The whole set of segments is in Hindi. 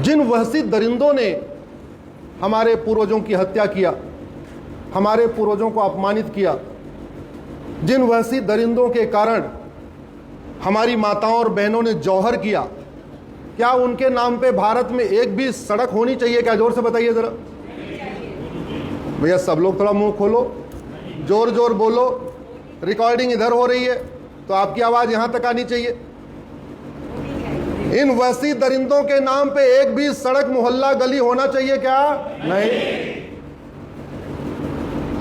जिन वहशी दरिंदों ने हमारे पूर्वजों की हत्या किया, हमारे पूर्वजों को अपमानित किया, जिन वहशी दरिंदों के कारण हमारी माताओं और बहनों ने जौहर किया, क्या उनके नाम पे भारत में एक भी सड़क होनी चाहिए क्या? जोर से बताइए जरा भैया, सब लोग थोड़ा मुंह खोलो, जोर जोर बोलो। रिकॉर्डिंग इधर हो रही है तो आपकी आवाज यहां तक आनी चाहिए। इन वहशी दरिंदों के नाम पे एक भी सड़क, मोहल्ला, गली होना चाहिए क्या? नहीं।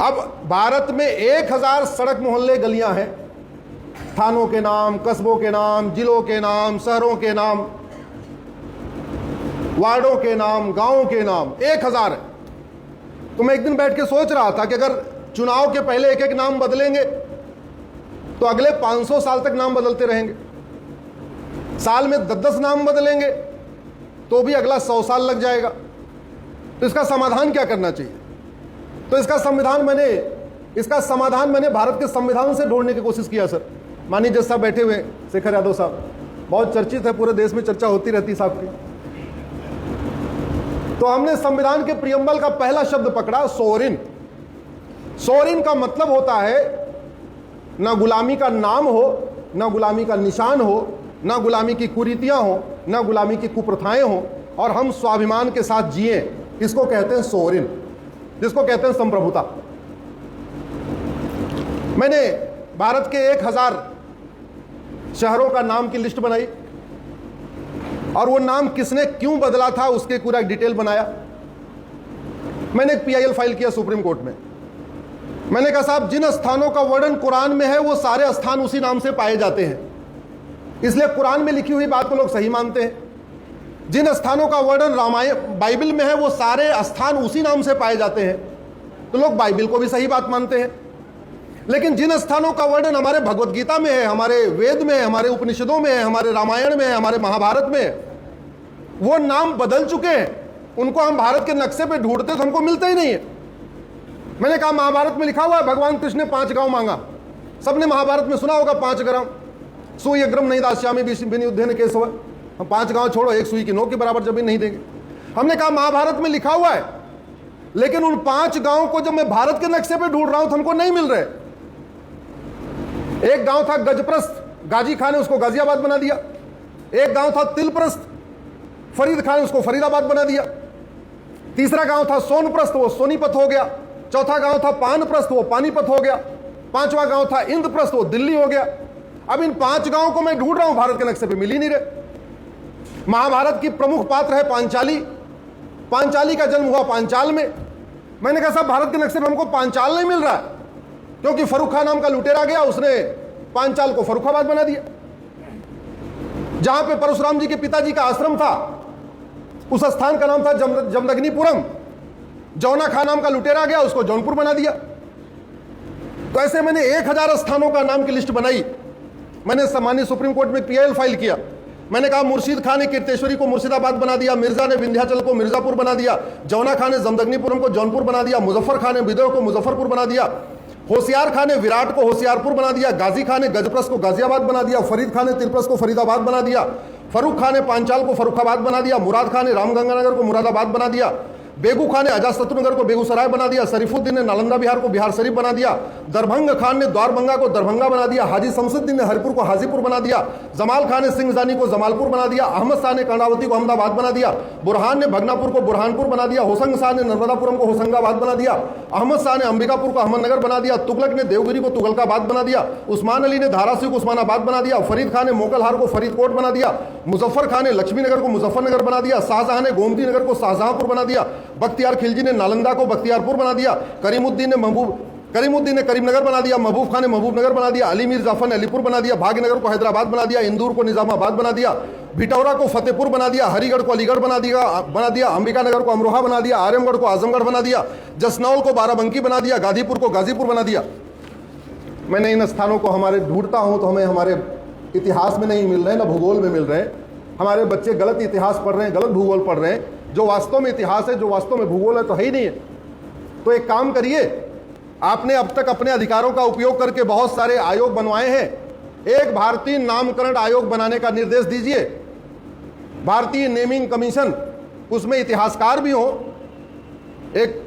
अब भारत में 1000 सड़क, मोहल्ले, गलियां हैं, थानों के नाम, कस्बों के नाम, जिलों के नाम, शहरों के नाम, वार्डों के नाम, गांवों के नाम 1000 है। तो मैं एक दिन बैठ के सोच रहा था कि अगर चुनाव के पहले एक एक नाम बदलेंगे तो अगले 500 साल तक नाम बदलते रहेंगे। साल में 10-10 नाम बदलेंगे तो भी अगला 100 साल लग जाएगा। तो इसका समाधान क्या करना चाहिए? तो इसका समाधान मैंने भारत के संविधान से ढूंढने की कोशिश किया। सर माननीय जज साहब बैठे हुए हैं, शेखर यादव साहब, बहुत चर्चित है, पूरे देश में चर्चा होती रहती साहब की। तो हमने संविधान के प्रियम्बल का पहला शब्द पकड़ा, सोवरिन। सोवरिन का मतलब होता है ना गुलामी का नाम हो, ना गुलामी का निशान हो, ना गुलामी की कुरीतियां हो, ना गुलामी की कुप्रथाएं हो, और हम स्वाभिमान के साथ जिए। इसको कहते हैं सोवरिन, जिसको कहते हैं संप्रभुता। मैंने भारत के 1000 शहरों का नाम की लिस्ट बनाई और वो नाम किसने क्यों बदला था उसके पूरा डिटेल बनाया। मैंने एक PIL फाइल किया सुप्रीम कोर्ट में। मैंने कहा साहब, जिन स्थानों का वर्णन कुरान में है वो सारे स्थान उसी नाम से पाए जाते हैं, इसलिए कुरान में लिखी हुई बात को लोग सही मानते हैं। जिन स्थानों का वर्णन रामायण, बाइबल में है वो सारे स्थान उसी नाम से पाए जाते हैं, तो लोग बाइबल को भी सही बात मानते हैं। लेकिन जिन स्थानों का वर्णन हमारे भगवत गीता में है, हमारे वेद में है, हमारे उपनिषदों में है, हमारे रामायण में है, हमारे महाभारत में है, वो नाम बदल चुके हैं। उनको हम भारत के नक्शे पे ढूंढते तो हमको मिलते ही नहीं है। मैंने कहा महाभारत में लिखा हुआ है भगवान कृष्ण ने 5 गांव मांगा। सबने महाभारत में सुना होगा 5 ग्राम सुई अग्रम नहीं दास्यामी बिन युद्धे न केशव। हम 5 गांव छोड़ो, एक सुई की नोक के बराबर जमीन नहीं देंगे। हमने कहा महाभारत में लिखा हुआ है, लेकिन उन 5 गांव को जब मैं भारत के नक्शे पे ढूंढ रहा हूं तो हमको नहीं मिल रहे। एक गांव था गजप्रस्थ, गाजी खान ने उसको गाजियाबाद बना दिया। एक गांव था तिलप्रस्थ, फरीद खान ने उसको फरीदाबाद बना दिया। तीसरा गांव था सोनप्रस्थ, वो सोनीपत हो गया। चौथा गांव था पानप्रस्थ, वो पानीपत हो गया। 5वां गांव था इंद्रप्रस्थ, वो दिल्ली हो गया। अब इन 5 गांवों को मैं ढूंढ रहा हूं, भारत के नक्शे पे मिल ही नहीं रहे। महाभारत की प्रमुख पात्र है पांचाली। पांचाली का जन्म हुआ पांचाल में। मैंने कहा साहब, भारत के नक्शे पे हमको पांचाल नहीं मिल रहा है, क्योंकि फर्रुख खान नाम का लुटेरा गया, उसने पांचाल को फर्रुखाबाद बना दिया। जहां पे परशुराम जी के पिताजी का आश्रम था, उस स्थान का नाम था जमदग्निपुरम। जौना खान नाम का लुटेरा गया, उसको जौनपुर बना दिया। तो ऐसे मैंने 1000 स्थानों का नाम की लिस्ट बनाई। मैंने सामान्य सुप्रीम कोर्ट में PIL फाइल किया। मैंने कहा मुर्शीद खान ने कीर्तेश्वरी को मुर्शिदाबाद बना दिया, मिर्जा ने विंध्याचल को मिर्जापुर बना दिया, जौना खान ने जमदग्निपुरम को जौनपुर बना दिया, मुजफ्फर खान ने विदर्भ को मुजफ्फरपुर बना दिया, होशियार खान ने विराट को होशियारपुर बना दिया, गाजी खान ने गजप्रस को गाजियाबाद बना दिया, फरीद खान ने तिलप्रस को फरीदाबाद बना दिया, फर्रुख खान ने पांचाल को फर्रुखाबाद बना दिया, मुराद खान ने रामगंगानगर को मुरादाबाद बना दिया, बेगू खान ने अजातशत्रुनगर को बेगूसराय बना दिया, शरीफुद्दीन ने नालंदा बिहार को बिहार शरीफ बना दिया, दरभंगा खान ने द्वारभंगा को दरभंगा बना दिया, हाजी शमसुद्दीन ने हरिपुर को हाजीपुर बना दिया, जमाल खान ने सिंहजानी को जमालपुर बना दिया, अहमद शाह ने कर्णावती को अहमदाबाद बना दिया, बुरहान ने भगनापुर को बुरहानपुर बना दिया, होशंग शाह ने नर्मदापुरम को होशंगाबाद बना दिया, अहमद शाह ने अंबिकापुर को अहमदनगर बना दिया, तुगलक ने देवगिरी को तुगलकाबाद बना दिया, उस्मान अली ने धाराशिव को उस्मानाबाद बना दिया, फरीद खान ने मोकलहार को फरीदकोट बना दिया, मुजफ्फर खान ने लक्ष्मीनगर को मुजफ्फरनगर बना दिया, शाहजहां ने गोमती नगर को शाहजहांपुर बना दिया, बख्तियार खिलजी ने नालंदा को बख्तियारपुर बना दिया, करीमुद्दीन ने करीमनगर बना दिया, महबूब खान ने महबूबनगर बना दिया, अली मीर जाफर ने अलीपुर बना दिया, भाग्यनगर को हैदराबाद बना दिया, इंदौर को निजामाबाद बना दिया, भिटौरा को फतेहपुर बना दिया, हरिगढ़ को अलीगढ़ बना दिया, अंबिकानगर को अमरोहा बना दिया, आजमगढ़ को आजमगढ़ बना दिया, जसनौल को बाराबंकी बना दिया, गाजीपुर को गाजीपुर बना दिया। मैंने इन स्थानों को हमारे ढूंढता हूं तो हमें हमारे इतिहास में नहीं मिल रहे, ना भूगोल में मिल रहे। हमारे बच्चे गलत इतिहास पढ़ रहे हैं, गलत भूगोल पढ़ रहे हैं। जो वास्तव में इतिहास है, जो वास्तव में भूगोल है, तो है ही नहीं है। तो एक काम करिए, आपने अब तक अपने अधिकारों का उपयोग करके बहुत सारे आयोग बनवाए हैं, एक भारतीय नामकरण आयोग बनाने का निर्देश दीजिए। भारतीय नेमिंग कमीशन उसमें इतिहासकार भी हों, एक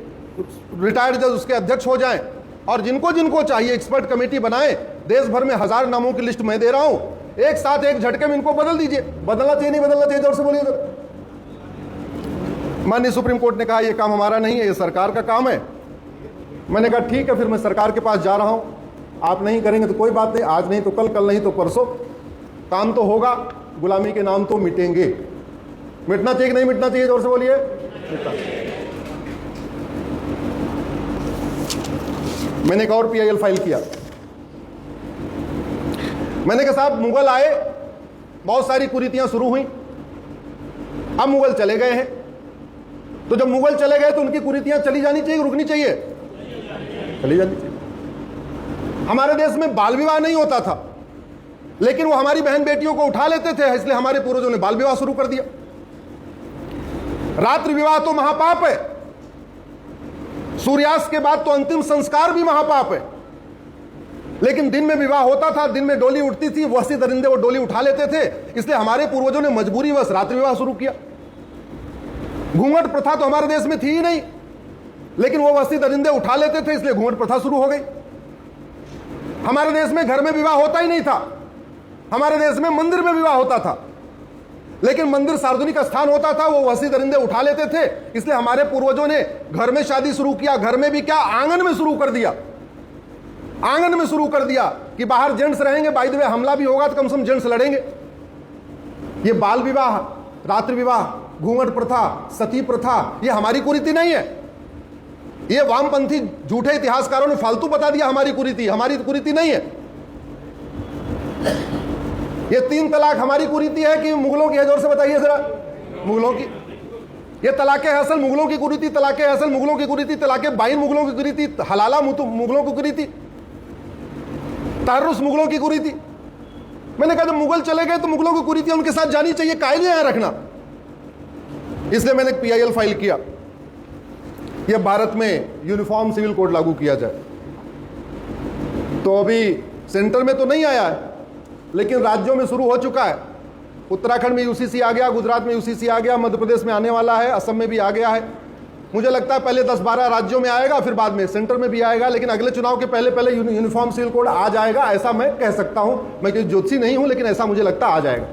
रिटायर्ड जज उसके अध्यक्ष हो जाएं, और जिनको जिनको चाहिए एक्सपर्ट कमेटी बनाएं। देश भर में 1000 नामों की लिस्ट मैं दे रहा हूं, एक साथ एक झटके में इनको बदल दीजिए। बदलना चाहिए नहीं बदलना चाहिए, जोर से बोलिए जरा। माननीय सुप्रीम कोर्ट ने कहा यह काम हमारा नहीं है, यह सरकार का काम है। मैंने कहा ठीक है, फिर मैं सरकार के पास जा रहा हूं, आप नहीं करेंगे तो कोई बात नहीं, आज नहीं तो कल, कल नहीं तो परसों, काम तो होगा, गुलामी के नाम तो मिटेंगे। मिटना चाहिए कि नहीं मिटना चाहिए, जोर से बोलिए। मैंने एक और पीआईएल फाइल किया। मैंने कहा साहब मुगल आए, बहुत सारी कुरीतियां शुरू हुई, अब मुगल चले गए हैं, तो जब मुगल चले गए तो उनकी कुरीतियां चली जानी चाहिए, रुकनी चाहिए, चली जानी चाहिए। हमारे देश में बाल विवाह नहीं होता था, लेकिन वो हमारी बहन बेटियों को उठा लेते थे, इसलिए हमारे पूर्वजों ने बाल विवाह शुरू कर दिया। रात्रि विवाह तो महापाप है, सूर्यास्त के बाद तो अंतिम संस्कार भी महापाप है, लेकिन दिन में विवाह होता था, दिन में डोली उठती थी, वसी दरिंदे वो डोली उठा लेते थे, इसलिए हमारे पूर्वजों ने मजबूरीवश रात्रि विवाह शुरू किया। घूंघट प्रथा तो हमारे देश में थी ही नहीं, लेकिन वो वसी दरिंदे उठा लेते थे, इसलिए घूंघट प्रथा शुरू हो गई। हमारे देश में घर में विवाह होता ही नहीं था, हमारे देश में मंदिर में विवाह होता था, लेकिन मंदिर सार्वजनिक स्थान होता था, वो वसी दरिंदे उठा लेते थे, इसलिए हमारे पूर्वजों ने घर में शादी शुरू किया। घर में भी क्या, आंगन में शुरू कर दिया, आंगन में शुरू कर दिया कि बाहर जेंट्स रहेंगे, बाय द वे हमला भी होगा तो कम से कम जेंट्स लड़ेंगे। ये बाल विवाह, रात्रि विवाह, घूंघट प्रथा, सती प्रथा, ये हमारी कुरीति नहीं है, ये वामपंथी झूठे इतिहासकारों ने फालतू बता दिया हमारी कुरीति, हमारी कुरीति नहीं है। ये 3 तलाक हमारी कुरीति है कि मुगलों की है, जोर से बताइए जरा। मुगलों की। ये तलाके हसन मुगलों की कुरीति, तलाके हसन मुगलों की कुरीति, तलाके बाइन मुगलों की कुरीति, हलाला मुगलों की कुरीति, तहर्रुस मुगलों की कुरीति। मैंने कहा जब मुगल चले गए तो मुगलों की कुरीति उनके साथ जानी चाहिए, काहे यहां रखना। इसलिए मैंने एक पीआईएल फाइल किया, यह भारत में यूनिफॉर्म सिविल कोड लागू किया जाए। तो अभी सेंटर में तो नहीं आया है, लेकिन राज्यों में शुरू हो चुका है। उत्तराखंड में यूसीसी आ गया, गुजरात में यूसीसी आ गया, मध्य प्रदेश में आने वाला है, असम में भी आ गया है। मुझे लगता है पहले 10-12 राज्यों में आएगा, फिर बाद में सेंटर में भी आएगा, लेकिन अगले चुनाव के पहले पहले यूनिफॉर्म सिविल कोड आ जाएगा, ऐसा मैं कह सकता हूं। मैं कोई ज्योतिषी नहीं हूं, लेकिन ऐसा मुझे लगता आ जाएगा।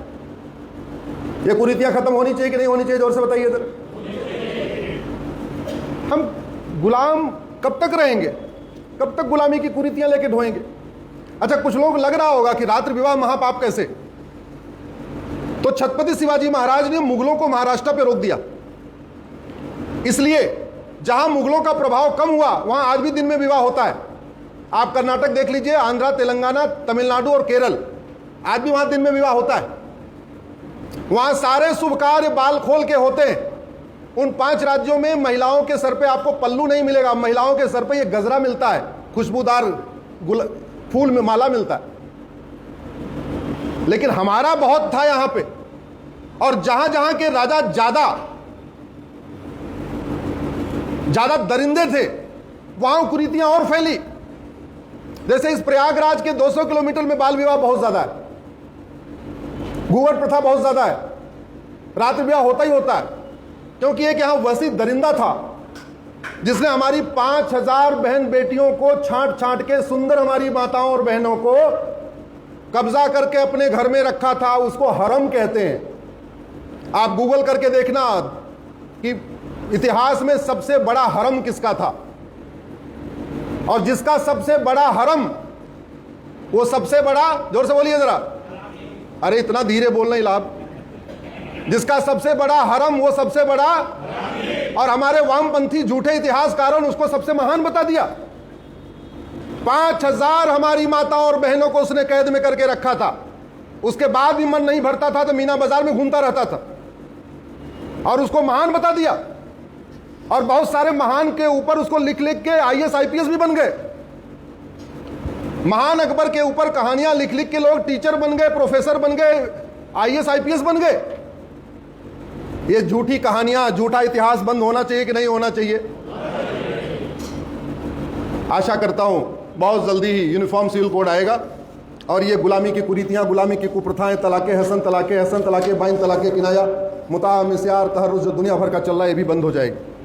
ये कुरीतियां खत्म होनी चाहिए कि नहीं होनी चाहिए, जोर से बताइए इधर। हम गुलाम कब तक रहेंगे, कब तक गुलामी की कुरीतियां लेके ढोएंगे। अच्छा, कुछ लोग लग रहा होगा कि रात्रि विवाह महापाप कैसे, तो छत्रपति शिवाजी महाराज ने मुगलों को महाराष्ट्र पे रोक दिया, इसलिए जहां मुगलों का प्रभाव कम हुआ वहां आज भी दिन में विवाह होता है। आप कर्नाटक देख लीजिए, आंध्रा, तेलंगाना, तमिलनाडु और केरल, आज भी वहां दिन में विवाह होता है। वहां सारे शुभ कार्य बाल खोल के होते हैं। उन 5 राज्यों में महिलाओं के सर पे आपको पल्लू नहीं मिलेगा, महिलाओं के सर पे ये गजरा मिलता है, खुशबूदार फूल में माला मिलता है। लेकिन हमारा बहुत था यहां पे, और जहां जहां के राजा ज्यादा दरिंदे थे वहां कुरीतियां और फैली। जैसे इस प्रयागराज के 200 किलोमीटर में बाल विवाह बहुत ज्यादा है, घूंघट प्रथा बहुत ज्यादा है, रात्रि विवाह होता ही होता है, क्योंकि एक यहां वसी दरिंदा था जिसने हमारी 5000 बहन बेटियों को छांट छांट के, सुंदर हमारी माताओं और बहनों को कब्जा करके अपने घर में रखा था। उसको हरम कहते हैं। आप गूगल करके देखना कि इतिहास में सबसे बड़ा हरम किसका था, और जिसका सबसे बड़ा हरम, वो सबसे बड़ा, जोर से बोलिए जरा, अरे इतना धीरे बोलना ही लाभ, जिसका सबसे बड़ा हरम वो सबसे बड़ा, और हमारे वामपंथी झूठे इतिहासकारों ने उसको सबसे महान बता दिया। 5000 हमारी माताओं और बहनों को उसने कैद में करके रखा था। उसके बाद भी मन नहीं भरता था तो मीना बाजार में घूमता रहता था, और उसको महान बता दिया। और बहुत सारे महान के ऊपर उसको लिख लिख के आईएएस आईपीएस भी बन गए। महान अकबर के ऊपर कहानियां लिख लिख के लोग टीचर बन गए, प्रोफेसर बन गए, आईएएस आईपीएस बन गए। ये झूठी कहानियां, झूठा इतिहास बंद होना चाहिए कि नहीं होना चाहिए? आशा करता हूं बहुत जल्दी ही यूनिफॉर्म सिविल कोड आएगा, और ये गुलामी की कुरीतियां, गुलामी की कुप्रथाएं, तलाके हसन, तलाके बाइन, तलाके किनाया, मुता मिस्यार तहर्रुज जो दुनिया भर का चल रहा है ये भी बंद हो जाएगा।